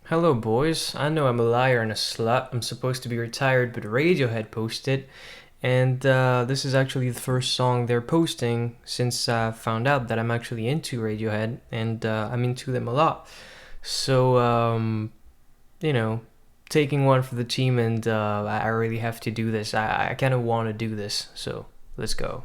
Hello, boys. I know I'm a liar and a slut. I'm supposed to be retired, but Radiohead posted, and this is actually the first song they're posting since I found out that I'm actually into Radiohead, and I'm into them a lot. So, you know, taking one for the team, and I really have to do this. I kind of want to do this, so let's go.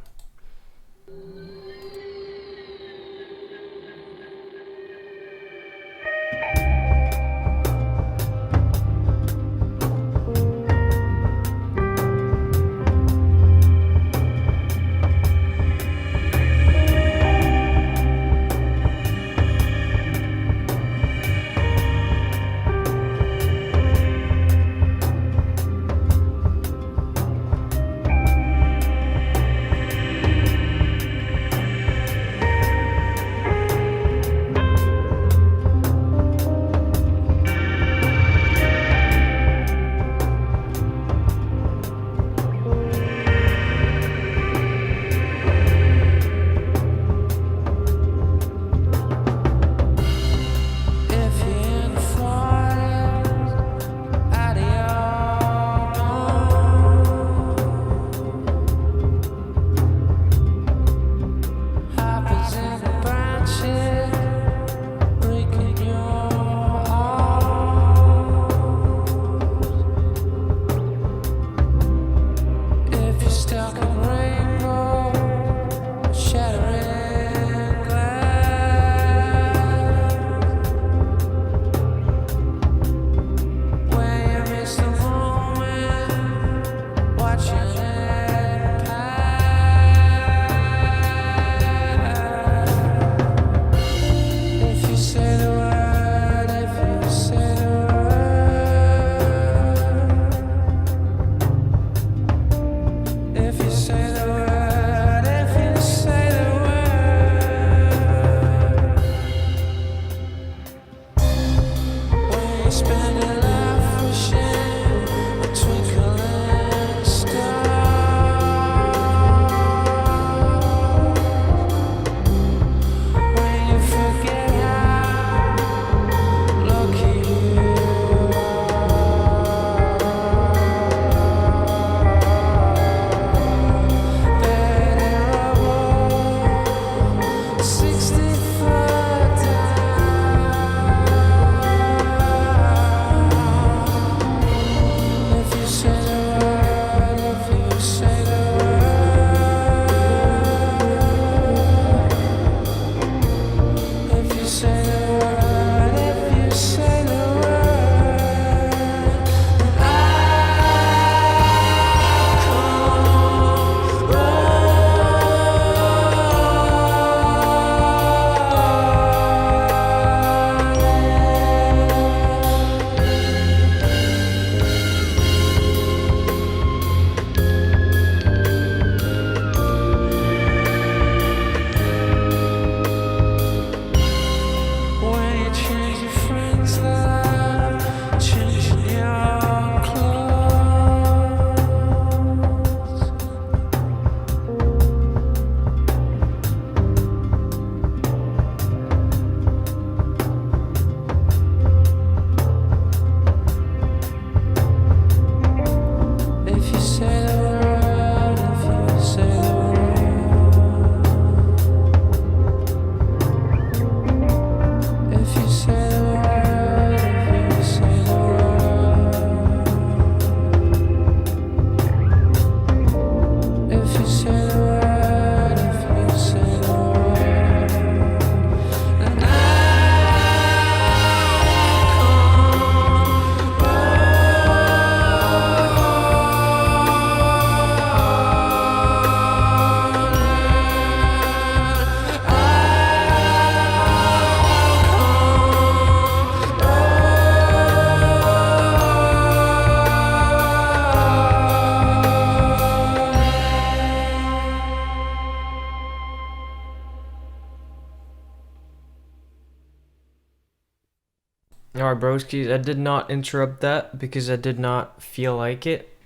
Alright, broskies, I did not interrupt that because I did not feel like it.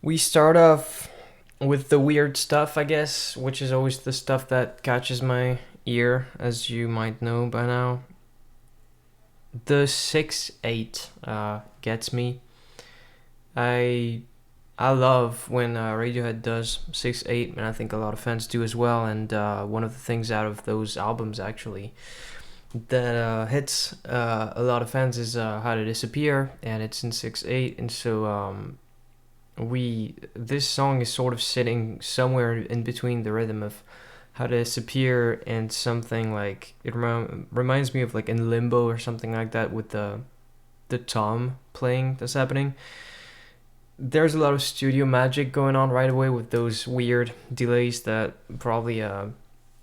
We start off with the weird stuff, I guess, which is always the stuff that catches my ear, as you might know by now. the 6/8 gets me. I I love when Radiohead does 6/8, and I think a lot of fans do as well. And one of the things out of those albums actually that hits a lot of fans is How to Disappear, and it's in 6/8, and so we this song is sort of sitting somewhere in between the rhythm of How to Disappear and something like it reminds me of like In Limbo or something like that with the tom playing that's happening. There's a lot of studio magic going on right away with those weird delays that probably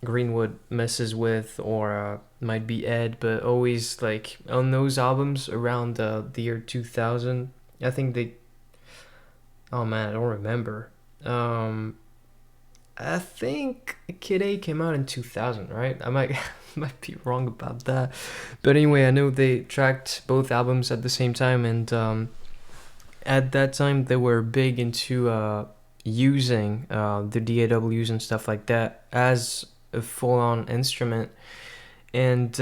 Greenwood messes with, or might be Ed, but always like on those albums around the year 2000. I think they. Oh man, I don't remember. Um, I think Kid A came out in 2000, right? I might might be wrong about that, but anyway, I know they tracked both albums at the same time, and at that time they were big into using the DAWs and stuff like that as a full-on instrument, and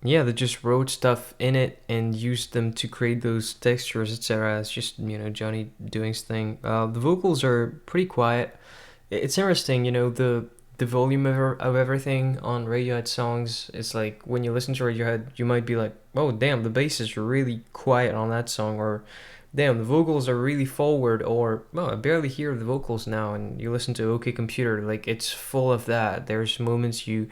yeah, they just wrote stuff in it and used them to create those textures, etc. It's just Johnny doing his thing. The vocals are pretty quiet. It's interesting, the volume of everything on Radiohead songs is like when you listen to Radiohead, you might be like, oh damn, the bass is really quiet on that song, or damn, the vocals are really forward, or well, I barely hear the vocals now. And you listen to OK Computer, like it's full of that. There's moments you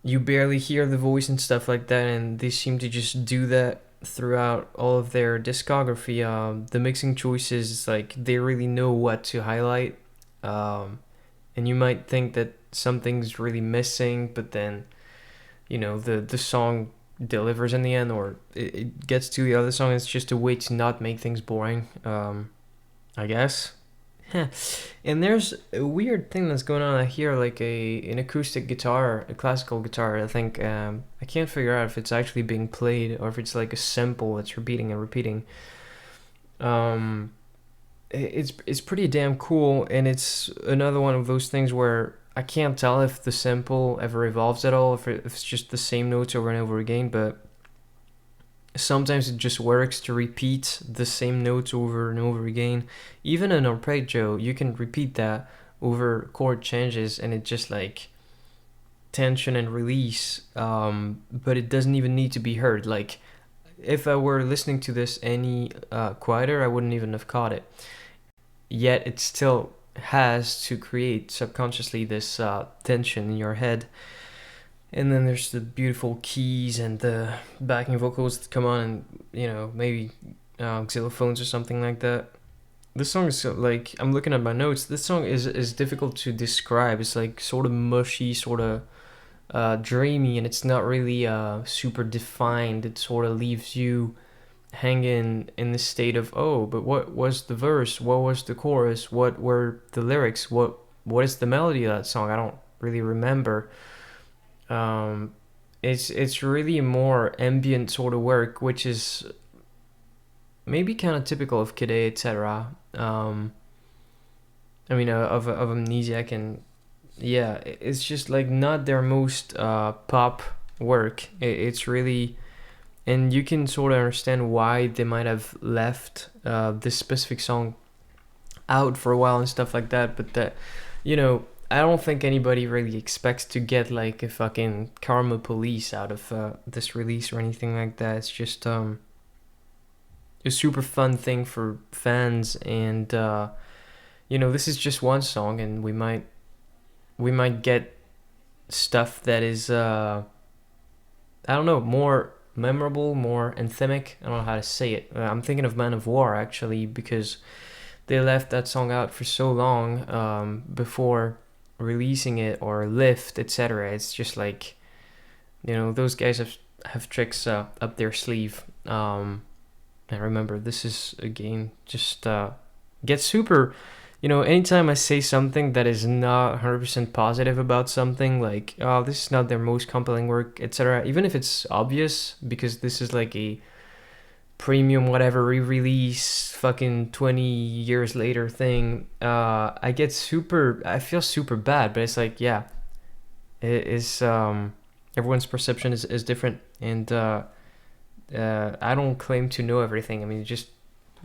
barely hear the voice and stuff like that, and they seem to just do that throughout all of their discography. The mixing choices, like they really know what to highlight, and you might think that something's really missing, but then the song delivers in the end, or it gets to the other song. It's just a way to not make things boring, I guess. And there's a weird thing that's going on here, like an acoustic guitar, a classical guitar. I think I can't figure out if it's actually being played or if it's like a sample that's repeating and repeating. Um, it's pretty damn cool, and it's another one of those things where I can't tell if the sample ever evolves at all, if it's just the same notes over and over again, but sometimes it just works to repeat the same notes over and over again. Even an arpeggio, you can repeat that over chord changes, and it just like tension and release. But it doesn't even need to be heard. Like if I were listening to this any quieter, I wouldn't even have caught it. Yet it still has to create subconsciously this tension in your head. And then there's the beautiful keys and the backing vocals that come on, and maybe xylophones or something like that. This song is like, I'm looking at my notes. This song is difficult to describe. It's like sort of mushy, sort of dreamy, and it's not really super defined. It sort of leaves you hanging in the state of, oh, but what was the verse? What was the chorus? What were the lyrics? What is the melody of that song? I don't really remember. um, it's really more ambient sort of work, which is maybe kind of typical of KID A, etc. I mean, of Amnesiac, and yeah, it's just like not their most pop work. It's really, and you can sort of understand why they might have left this specific song out for a while and stuff like that. But that, I don't think anybody really expects to get like a fucking Karma Police out of this release or anything like that. It's just a super fun thing for fans, and this is just one song, and we might get stuff that is I don't know, more memorable, more anthemic. I don't know how to say it. I'm thinking of Man of War actually, because they left that song out for so long before releasing it, or Lift, etc. It's just like, those guys have tricks up their sleeve. And remember, this is again just get super. Anytime I say something that is not 100% positive about something, like, oh, this is not their most compelling work, etc., even if it's obvious, because this is like a premium whatever re-release fucking 20 years later thing, I feel super bad, but it's like, yeah, it is everyone's perception is different, and I don't claim to know everything. I mean, just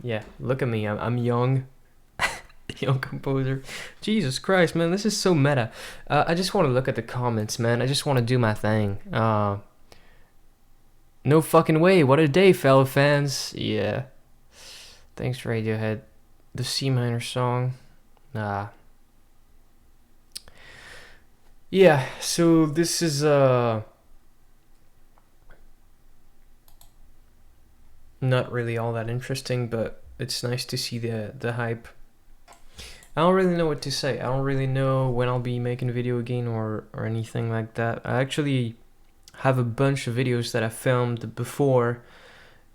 yeah, look at me. I'm young, young composer. Jesus Christ, man, this is so meta. I just want to look at the comments, man. I just want to do my thing. No fucking way. What a day, fellow fans. Yeah. Thanks, Radiohead. The C minor song. Nah. Yeah, so this is not really all that interesting, but it's nice to see the hype. I don't really know what to say. I don't really know when I'll be making a video again or anything like that. I actually have a bunch of videos that I filmed before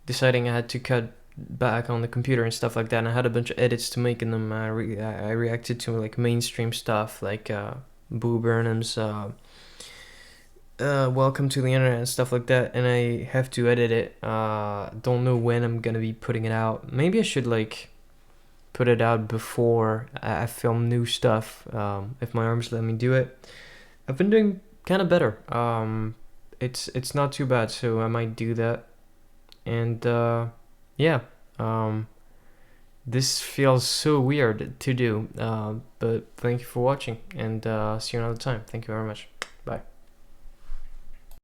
deciding I had to cut back on the computer and stuff like that, and I had a bunch of edits to make in them. I reacted to like mainstream stuff like Boo Burnham's Welcome to the Internet and stuff like that, and I have to edit it. Don't know when I'm gonna be putting it out. Maybe I should like put it out before I film new stuff, if my arms let me do it. I've been doing kind of better. It's not too bad, so I might do that. And yeah, this feels so weird to do, but thank you for watching, and see you another time. Thank you very much. Bye.